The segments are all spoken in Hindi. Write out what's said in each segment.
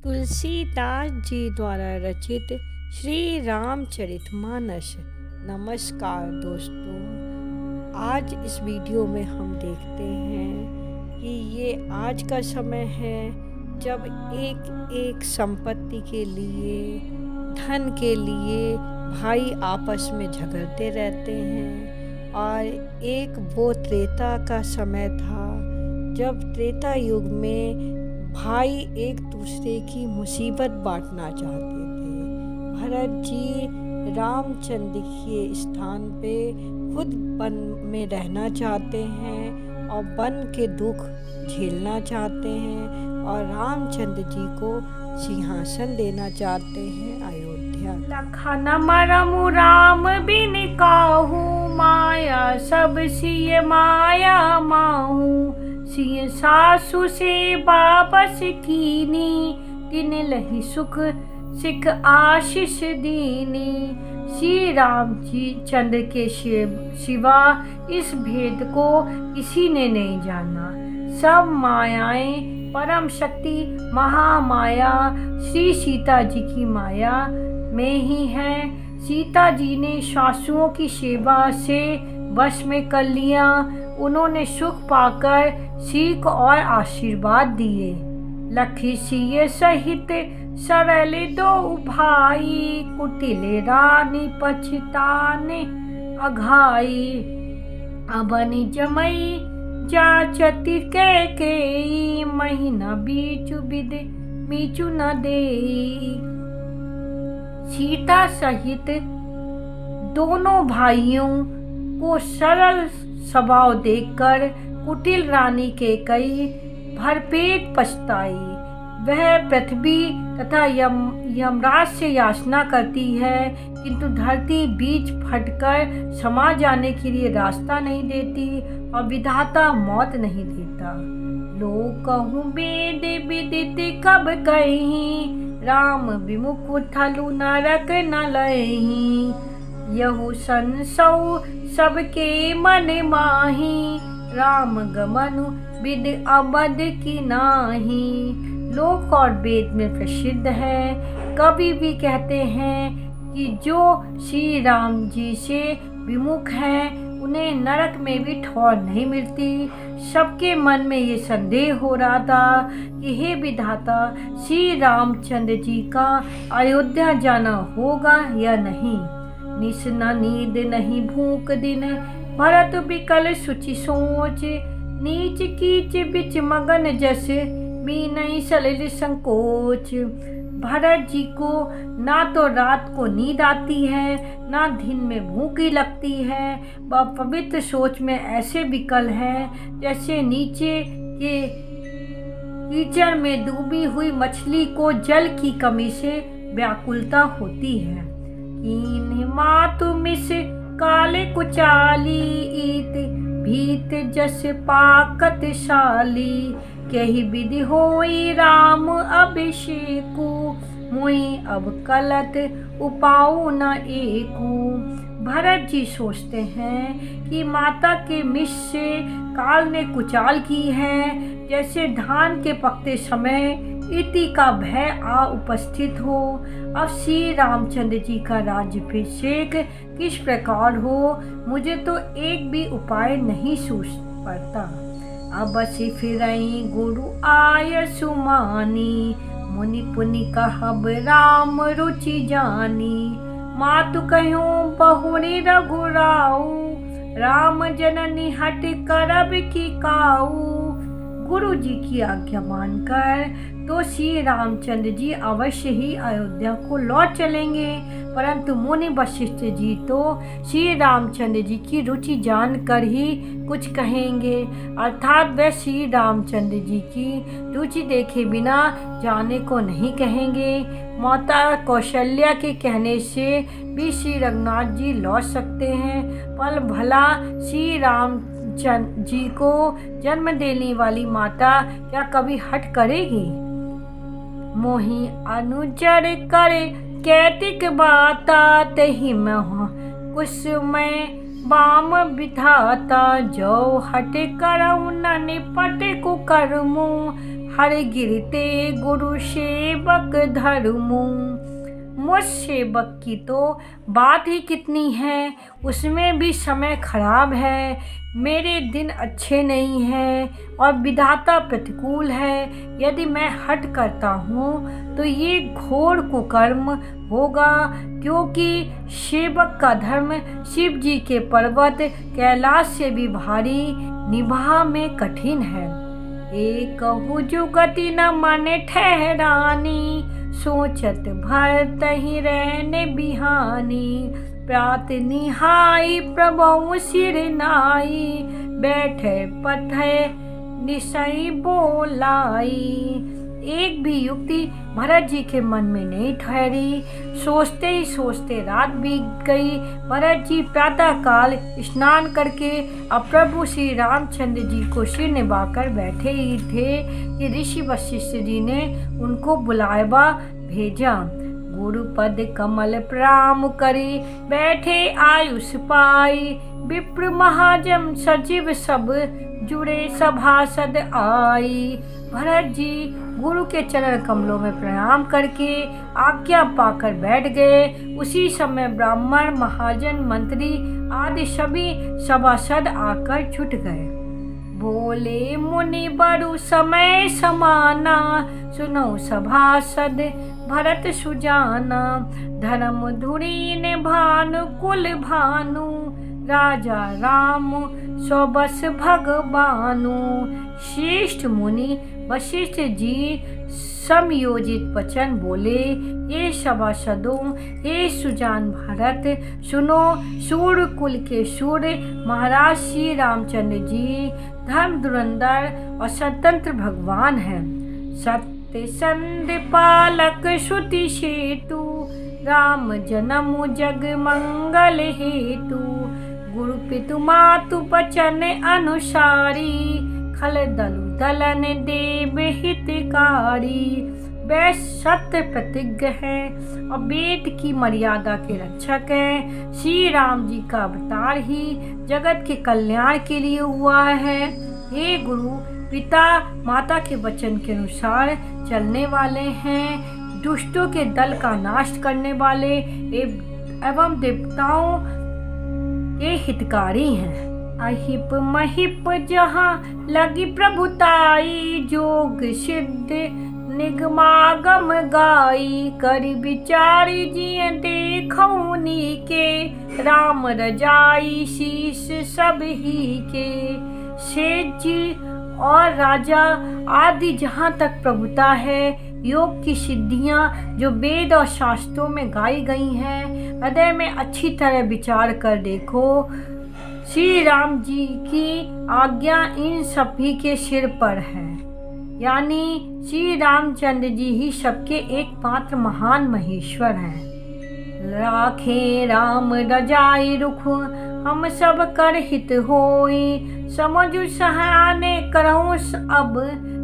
तुलसीदास जी द्वारा रचित श्री रामचरितमानस। नमस्कार दोस्तों, आज इस वीडियो में हम देखते हैं कि ये आज का समय है जब एक एक संपत्ति के लिए, धन के लिए भाई आपस में झगड़ते रहते हैं। और एक वो त्रेता का समय था जब त्रेता युग में भाई एक दूसरे की मुसीबत बांटना चाहते थे। भरत जी रामचंद्र के स्थान पे खुद वन में रहना चाहते हैं और वन के दुख झेलना चाहते हैं और रामचंद्र जी को सिंहासन देना चाहते हैं अयोध्या। लखन मरमु राम बिन काहू, माया सब सिय माया माहू। सिय सासु से वापस कीनी, तिन लहि सुख सिख आशीष दीनी। श्री राम जी चंद्र के सिवा इस भेद को किसी ने नहीं जाना। सब मायाएं परम शक्ति महामाया श्री सीता जी की माया में ही है। सीता जी ने सासुओं की सेवा से वश में कर लिया। उन्होंने सुख पाकर सीख और आशीर्वाद दिए। लखी सिय सहित सरल दो भाई, कुटिल रानी पछताने अघाई। अबनि जमई जाचति के महीना बीचु बिद मीचु न देई। सीता सहित दोनों भाइयों को सरल स्वभाव देखकर कुटिल रानी कैकेयी भरपेट पछताई। वह पृथ्वी तथा यमराज से याचना करती है, किंतु धरती बीच फटकर समा जाने के लिए रास्ता नहीं देती और विधाता मौत नहीं देता। लोग कहूँ वेद विदित कब कहीं, राम विमुख थलु नरक न लही। यहु संसौ सबके मन माही, राम गमनु विद अबद की नाही। लोक और वेद में प्रसिद्ध है। कवि भी कहते हैं कि जो श्री राम जी से विमुख हैं उन्हें नरक में भी ठौर नहीं मिलती। सबके मन में ये संदेह हो रहा था कि हे विधाता, श्री रामचंद्र जी का अयोध्या जाना होगा या नहीं। निस न नींद नहीं भूख दिन, भरत बिकल सुचि सोच। नीच कीच बिच मगन जस, मी नहीं सलिल संकोच। भरत जी को ना तो रात को नींद आती है, ना दिन में भूख ही लगती है। वह पवित्र सोच में ऐसे विकल है जैसे नीचे के कीचड़ में डूबी हुई मछली को जल की कमी से व्याकुलता होती है। कीन मातु मिस काले कुचाली, ईत भीत जस पाकत शाली। कही विधि होई राम अभिषेकु, मुई अब कलत उपाऊ न एकू। भरत जी सोचते हैं कि माता के मिष से काल ने कुचाल की है, जैसे धान के पकते समय इति का भय आ उपस्थित हो। अब श्री रामचंद्र जी का राज्याभिषेक किस प्रकार हो, मुझे तो एक भी उपाय नहीं सूझ पड़ता। अब से फिरई गुरु आय सुमानी, मुनि पुनि कहब राम रुचि जानी। मातु कहूँ बहुरी रघुराऊ, राम जननी हट करब की काऊ। गुरु जी की आज्ञा मानकर तो श्री रामचंद्र जी अवश्य ही अयोध्या को लौट चलेंगे, परंतु मुनि वशिष्ठ जी तो श्री रामचंद्र जी की रुचि जानकर ही कुछ कहेंगे, अर्थात वे श्री रामचंद्र जी की रुचि देखे बिना जाने को नहीं कहेंगे। माता कौशल्या के कहने से भी श्री रघुनाथ जी लौट सकते हैं, पर भला श्री रामचंद्र जी को जन्म देने वाली माता क्या कभी हट करेगी। मोहि अनुचर करे कैतिक बाता, तहि मह कुसुमय बाम विधाता। जो हट करऊ न निपट कुकर्मु, हर गिरते गुरु सेवक धर्मू। मुझ सेवक की तो बात ही कितनी है, उसमें भी समय खराब है। मेरे दिन अच्छे नहीं हैं और विधाता प्रतिकूल है। यदि मैं हट करता हूँ तो ये घोर कुकर्म होगा, क्योंकि सेवक का धर्म शिव जी के पर्वत कैलाश से भी भारी, निभा में कठिन है। एक जुगति न मन ठहरानी, सोचत भर तही रहने बिहानी। प्रात निहाई प्रभु सिर नाई, बैठे पथे निशई बोलाई। एक भी युक्ति भरत जी के मन में नहीं ठहरी। सोचते ही सोचते रात बीत गई। भरत जी प्रातः काल स्नान करके अब प्रभु श्री रामचंद्र जी को सिर निभाकर बैठे ही थे कि ऋषि वशिष्ठ जी ने उनको बुलावा भेजा। गुरुपद कमल प्रणाम करी, बैठे आयुष पाई। विप्र महाजन सचिव सब जुड़े, सभासद आई। भरत जी गुरु के चरण कमलों में प्रणाम करके आज्ञा पाकर बैठ गए। उसी समय ब्राह्मण, महाजन, मंत्री आदि सभी सभासद आकर जुट गए। बोले मुनि बरु समय समाना, सुनो सभासद भरत सुजाना। धर्म धुरीन भानु कुल भानु, राजा राम स्वबस भगवानु। श्रेष्ठ मुनि वशिष्ठ जी समयोजित वचन बोले, ये सभासदों, हे सुजान भरत, सुनो। सूर्य कुल के सूर्य महाराज श्री रामचंद्र जी धर्म धुरंधर और स्वतंत्र भगवान हैं। सत्य संध पालक श्रुति सेतु, राम जन्म जग मंगल हेतु। गुरु पितु मातु वचन अनुसारी, खल दलु दलन देव हितकारी। वे सत्य प्रतिज्ञ हैं और वेद की मर्यादा के रक्षक हैं। श्री राम जी का अवतार ही जगत के कल्याण के लिए हुआ है। हे गुरु पिता माता के वचन के अनुसार चलने वाले हैं, दुष्टों के दल का नाश करने वाले एवं देवताओं के हितकारी हैं। अहिप महिप जहाँ लगी प्रभुताई, जोग सिद्ध निगमागम गाई। करि विचारी जिय देखौनी के, राम रजाई शीश सब ही के। शेष जी और राजा आदि जहाँ तक प्रभुता है, योग की सिद्धियाँ जो वेद और शास्त्रों में गाई गई हैं, हृदय में अच्छी तरह विचार कर देखो। श्री राम जी की आज्ञा इन सभी के सिर पर है, यानी श्री रामचंद्र जी ही सबके एकमात्र महान महेश्वर हैं। राखे राम रजाई रुख, हम सब कर हित होई। समझु सहाने करहु अब,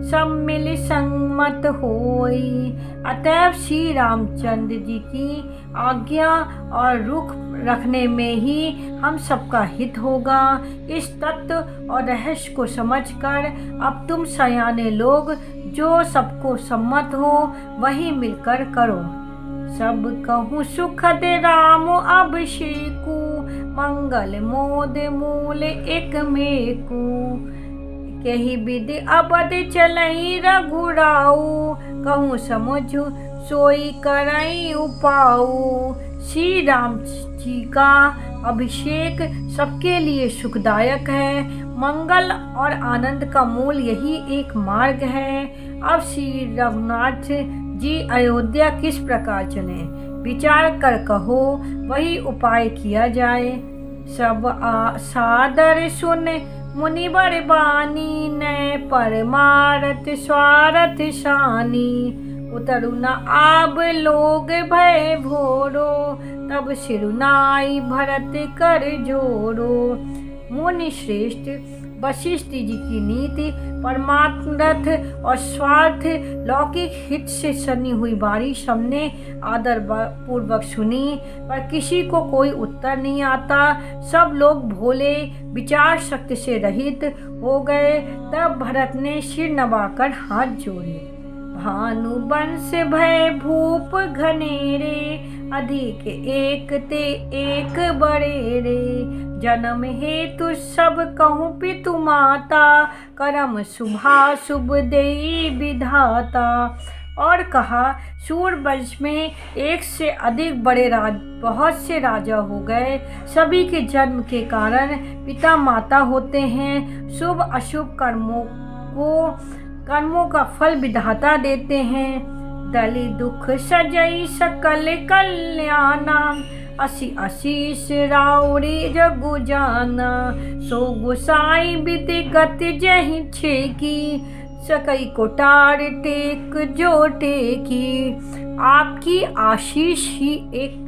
सब मिल संगमत होई। अतएव श्री रामचंद्र जी की आज्ञा और रुख रखने में ही हम सबका हित होगा। इस तत्व और रहस्य को समझकर अब तुम सयाने लोग जो सबको सम्मत हो वही मिलकर करो। सब कहूँ सुखद राम अभिषेकु, मंगल मोद मूल एक मेकु। कही विधि अबद चलई रघुराऊ, कहूँ समझु सोई करई उपाऊ। श्री राम जी का अभिषेक सबके लिए सुखदायक है। मंगल और आनंद का मूल यही एक मार्ग है। अब श्री रघुनाथ जी अयोध्या किस प्रकार चले, विचार कर कहो, वही उपाय किया जाए। सब सादर सुन मुनिवर बानी, नय परमारथ स्वारथ शानी। उतरु न आब लोग भय भोरो, तब सिरुनाई भरत कर जोरो। मुनि श्रेष्ठ वशिष्ठ जी की नीति परमार्थ और स्वार्थ लौकिक हित से सनी हुई बारी सबने आदर पूर्वक सुनी, पर किसी को कोई उत्तर नहीं आता। सब लोग भोले विचार शक्ति से रहित हो गए। तब भरत ने सिर नवाकर हाथ जोड़े। भानु वंश भय भूप घनेरे, अधिक एक ते एक बड़े रे। जन्म हेतु सब कहूँ पितु माता, करम शुभा शुभ देई विधाता। और कहा, सूर्यवंश में एक से अधिक बड़े बहुत से राजा हो गए। सभी के जन्म के कारण पिता माता होते हैं। शुभ अशुभ कर्मों का फल विधाता देते हैं। दलि दुख सजई सकल कल्याणा, असी आशीष राउरी जगु जाना। सो गुसाई विधि गति जहि छेकी, सकई कोटार टेक जो टेकी। आपकी आशीष ही एक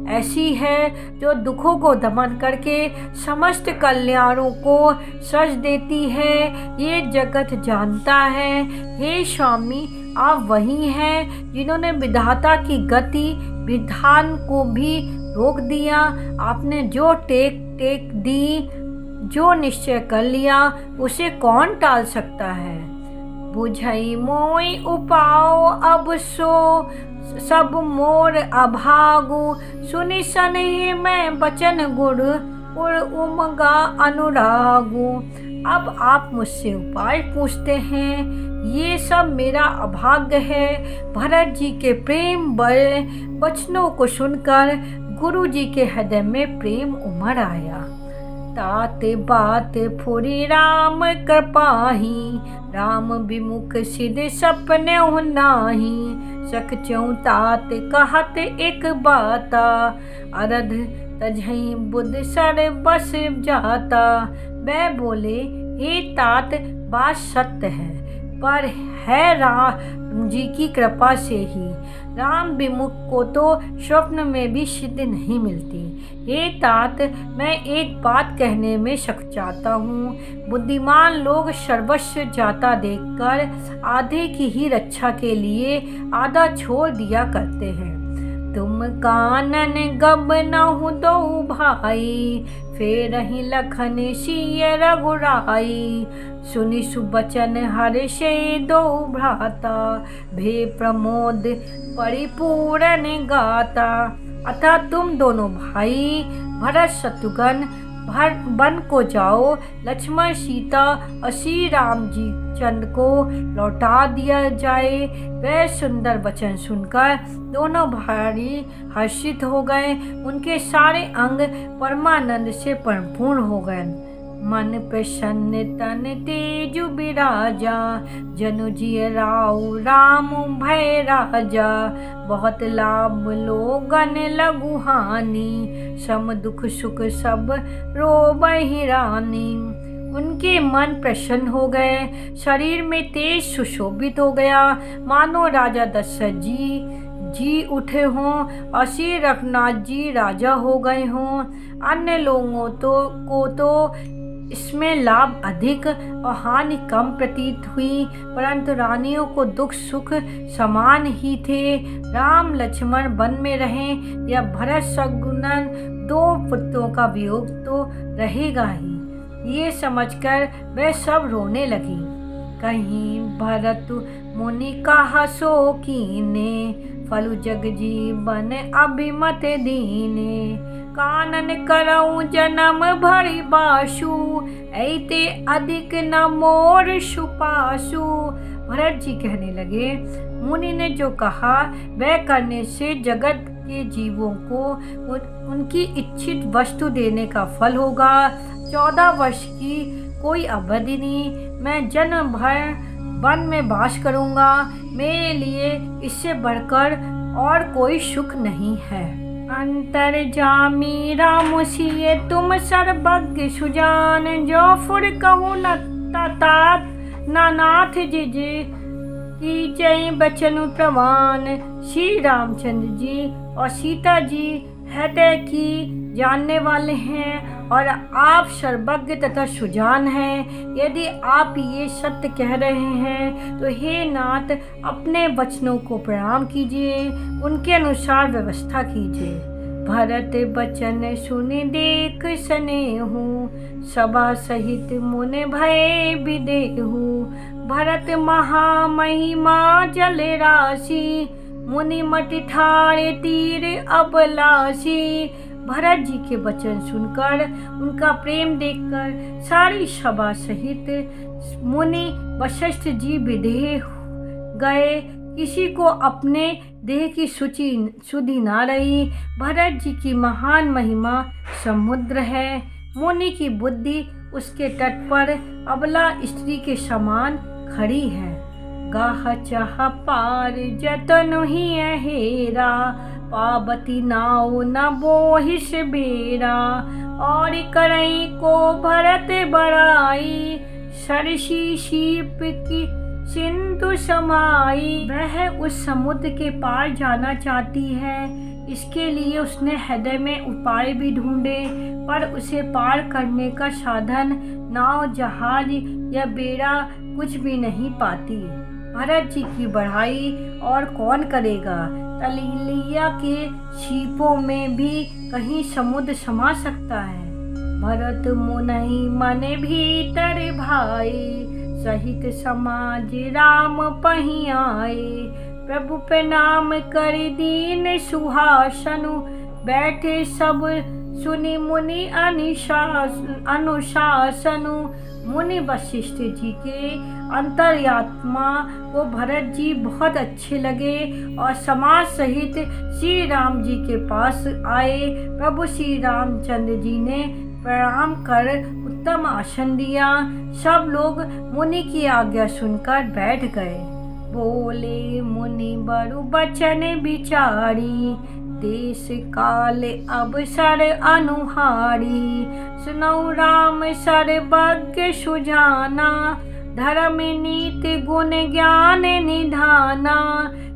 ऐसी है जो दुखों को दमन करके समस्त कल्याणों को सज देती है। ये जगत जानता है। हे स्वामी, आप वही हैं जिन्होंने विधाता की गति विधान को भी रोक दिया। आपने जो टेक दी, जो निश्चय कर लिया, उसे कौन टाल सकता है। बुझई मोई उपाओ अब सो, सब मोर अभागु। सुनि सने मैं बचन गुर, उर उमगा अनुरागु। अब आप मुझसे उपाय पूछते हैं, ये सब मेरा अभाग्य है। भरत जी के प्रेम बल वचनों को सुनकर गुरु जी के हृदय में प्रेम उमड़ आया। तात बात फुरी राम कृपाही, राम विमुख सिद्ध सपने नाही। सकचौ तात कहत एक बाता, अरध तजहि बुध सर बस जाता। वह बोले, हे तात, बात सत्य है, पर है राम जी की कृपा से ही। राम विमुख को तो स्वप्न में भी सिद्धि नहीं मिलती। हे तात, मैं एक बात कहने में सकचाता हूँ। बुद्धिमान लोग सर्वस्व जाता देखकर आधे की ही रक्षा के लिए आधा छोड़ दिया करते हैं। तुम कानन गब नहु दो भाई, फेर ही लखन सिय रघुराई। सुनि सुबचन हर्षे दो भ्राता, भे प्रमोद परिपूर्ण गाता। अतः तुम दोनों भाई भरत शत्रुघ्न वन को जाओ। लक्ष्मण सीता और श्री राम जी चंद को लौटा दिया जाए। वह सुंदर वचन सुनकर दोनों भाई हर्षित हो गए। उनके सारे अंग परमानंद से परिपूर्ण हो गए। मन प्रसन्न तन तेजु बिराजा, जनु जिय राउ राम भय राजा। बहुत लाभ लोगन लघु हानि, सम दुख सुख सब रोबहि रानी। उनके मन प्रसन्न हो गए, शरीर में तेज सुशोभित हो गया, मानो राजा दशरथ जी उठे हों और श्री रघुनाथ जी राजा हो गए हों। अन्य लोगों को तो इसमें लाभ अधिक और हानि कम प्रतीत हुई, परंतु रानियों को दुख सुख समान ही थे। राम लक्ष्मण वन में रहें या भरत शत्रुघ्न, दो पुत्रों का वियोग तो रहेगा ही। ये समझकर वह सब रोने लगी। कहीं भरत मुनि कहा सो कीने, फलु जग जीवन अभिमत दीने। कानन करऊं जन्म भरि बासु, ऐते अधिक न मोर सुपासु। भरत जी कहने लगे, मुनि ने जो कहा वह करने से जगत के जीवों को उनकी इच्छित वस्तु देने का फल होगा। 14 वर्ष की कोई अवधि नहीं, मैं जन्म भर वन में वास करूंगा। मेरे लिए इससे बढ़कर और कोई सुख नहीं है। अंतर्जामी राम सिए तुम सर्वज्ञ सुजान, जो फुर कहूँ न तात नानाथ जिज की जय बचन प्रवान। श्री रामचंद्र जी और सीता जी हृदय की जानने वाले हैं और आप सर्वज्ञ तथा सुजान हैं। यदि आप ये सत्य कह रहे हैं तो हे नाथ अपने वचनों को प्रणाम कीजिए, उनके अनुसार व्यवस्था कीजिए। भरत बचन सुनि देख स्नेहु, सभा सहित मुनि भय विदेहु। भरत महामहिमा जल राशि, मुनि मति ठाड़े तीर अबलासी। भरत जी के वचन सुनकर, उनका प्रेम देखकर सारी सभा सहित मुनि वशिष्ठ जी विदेह गए। किसी को अपने देह की सुधि ना रही। भरत जी की महान महिमा समुद्र है, मुनि की बुद्धि उसके तट पर अबला स्त्री के समान खड़ी है। गाह चाह पार जतन ही हेरा, पावती नाव न बोहिस बेरा। और करई को भरत बड़ाई, सरसी सीप की सिंधु समाई। वह उस समुद्र के पार जाना चाहती है। इसके लिए उसने हृदय में उपाय भी ढूंढे, पर उसे पार करने का साधन नाव, जहाज या बेड़ा कुछ भी नहीं पाती। भरत जी की बढ़ाई और कौन करेगा? तलिया के सीपों में भी कहीं समुद्र समा सकता है। भरत मुनि मन भीतर भाई, सहित समाज राम पही आए। प्रभु प्रणाम कर दीन सुहासनु, बैठे सब सुनि मुनि अनुशासनु। मुनि वशिष्ठ जी के अंतर्यात्मा को भरत जी बहुत अच्छे लगे और समाज सहित श्री राम जी के पास आए। प्रभु श्री रामचंद्र जी ने प्रणाम कर उत्तम आसन दिया। सब लोग मुनि की आज्ञा सुनकर बैठ गए। बोले मुनि बरु बचन विचारी, देश काल अवसर अनुहारी। सुनौ राम सर्वज्ञ सुजाना, धर्म नीति गुण ज्ञान निधाना।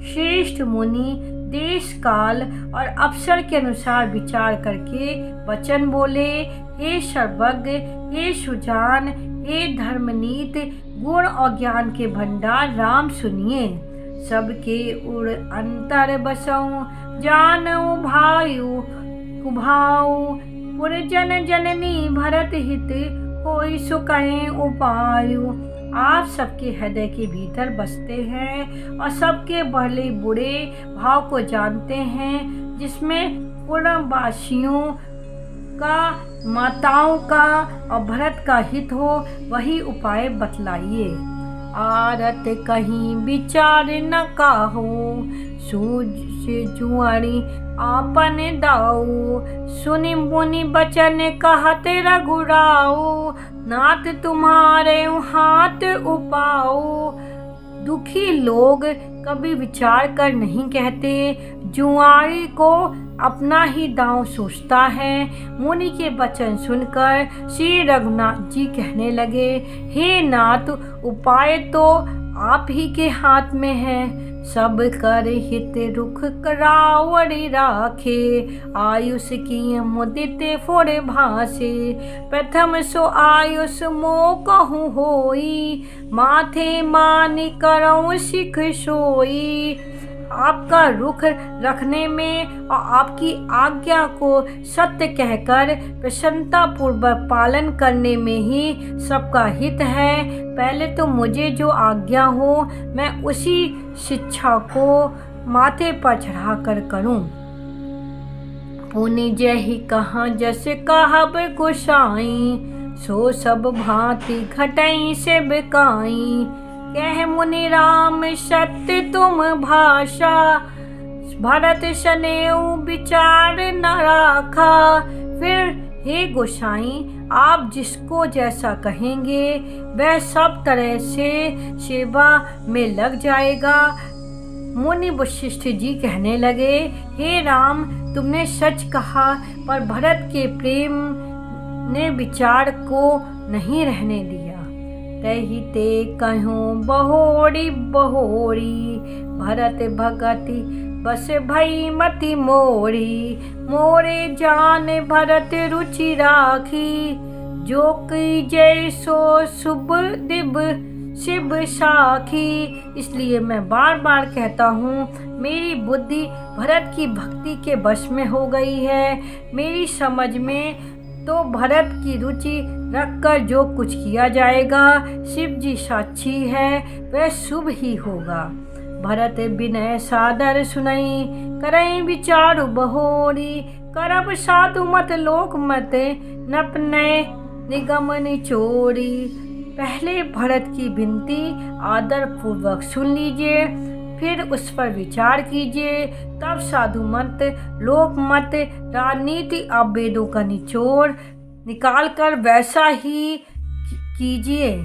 श्रेष्ठ मुनि देश काल और अवसर के अनुसार विचार करके वचन बोले। हे सर्वज्ञ, हे सुजान, हे धर्मनीत, गुण और ज्ञान के भंडार राम सुनिए। सबके उड़ अंतर बसऊं, जानऊ भायु कुभाऊ। पुरजन जननी भरत हित, कोई सो कहें उपायु। आप सबके हृदय के भीतर बसते हैं और सबके भले बुरे भाव को जानते हैं। जिसमें पूर्णवासियों का, माताओं का और भरत का हित हो, वही उपाय बतलाइए। आरत कहीं विचार न काहू, सूझ से जुआरी आपन दाऊ। सुनि मुनि बचन कहत रघुराऊ, नाथ तुम्हारे हाथ उपाऊ। दुखी लोग कभी विचार कर नहीं कहते, जुआरी को अपना ही दांव सोचता है। मुनि के वचन सुनकर श्री रघुनाथ जी कहने लगे, हे नाथ, उपाय तो आप ही के हाथ में है। सब कर हित रुख करावड़ी राखे, आयुष की मुदित फोड़े भासे। प्रथम सो आयुष मो कहूँ होई, माथे मान करऊँ सिख सोई। आपका रुख रखने में और आपकी आज्ञा को सत्य कहकर प्रसन्नता पूर्वक पालन करने में ही सबका हित है। पहले तो मुझे जो आज्ञा हो मैं उसी शिक्षा को माथे पर चढ़ाकर करूं। पुनि जहि कहाँ जस कहब गोसाई, सो सब भांति घटई से बिकाई। कह मुनि राम सत्य तुम भाषा, भरत सनेऊ विचार न राखा। फिर हे गोसाई, आप जिसको जैसा कहेंगे वह सब तरह से सेवा में लग जाएगा। मुनि वशिष्ठ जी कहने लगे, हे राम, तुमने सच कहा, पर भरत के प्रेम ने विचार को नहीं रहने दिया। तही ते कहूँ बहोरी बहोरी, भरत भगति बस भई मति मोरी, मोरे जान भरत रुचि राखी। जो कीजे सो शुभ दिव शिव साखी। इसलिए मैं बार बार कहता हूँ, मेरी बुद्धि भरत की भक्ति के वश में हो गई है। मेरी समझ में तो भरत की रुचि रखकर जो कुछ किया जाएगा, शिव जी साक्षी है, वह शुभ ही होगा। भरत विनय सादर सुनई, करई विचारु बहोरी। करब साधु मत लोक मत, नपने निगम निचोरी। पहले भरत की विनती आदर पूर्वक सुन लीजिए, फिर उस पर विचार कीजिए, तब साधु मत, लोक मत, राजनीति अब वेदों का निचोड़ निकालकर वैसा ही कीजिए।